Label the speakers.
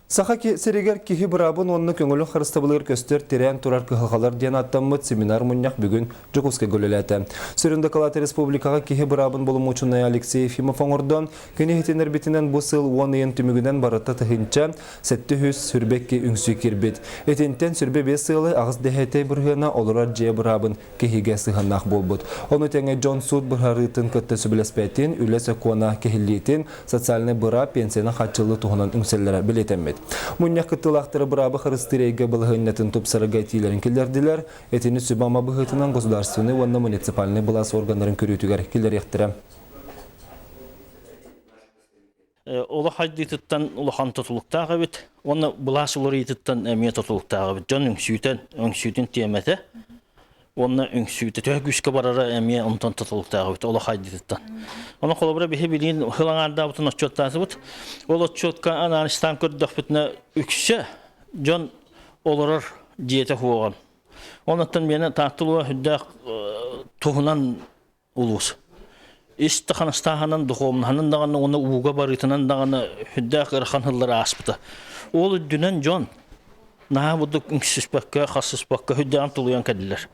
Speaker 1: Саха серегер кихи бұрабын онны көңілін қырыстабылыр көстер терен турар кыхалар ден аттамыд семинар мұнняқ бүгін Жуковска гөлеләті. Сүрінді Калаты Республикаға кихи бұрабын болым учынай Алексей Ефимов оңырдон, көне хетенер бетінен бұл сыл 10 ең түмігінен барытта тұхынча сәтті хүс сүрбекке үңсүй кербет. Этентен сүрбе 5 сылы ағыз дәхетей бұрғына олырар же бұрабын кихиге сығаннақ болбуд. Оны тәңе Джон Суд бұрғарытын көтті сүбілеспәтін, үлес өкуана кехиллетін, социальный бұра пенсияны қатчылы тұғынан үңселері білетемет. Мұнняқ күттілақтыры бұрабы қырыстырейге бұлғыннетін тұпсарыға тийлерін келдерділер, әтені сүбама бұғытынан государственный онна муниципальный бұлас органларын көрітігер келер ектірі.
Speaker 2: Олы хайдетіттен ұлыған тұтылықтағы бет, оны бұлас ұлыр етіттен әме тұтылықтағы бет, жон үңсүйтін теметі, оны үңсүйті төгүшкі барары әме ұнтан тұтылықтағы бет, олы хайдетіттен. Оны қолыбыра бейі білейін ғылаңарда бұтын отчеттасы бұт. Ол отчетка ананыстан көрдіқ бүтіне үкші жон олырыр диеті хуған. Онықтан мені тақтылуы хүддәқ тұғынан ұлуыз. Исті қаныстағанын дұқомын, дағаны оны уға барытынан дағаны хүддәқ ұрқан ғыллары аспыты. Ол үддінен жон наға бұдық үңсіз бәкке, қасыз бәкке хүддәғын тұлуян кәділер.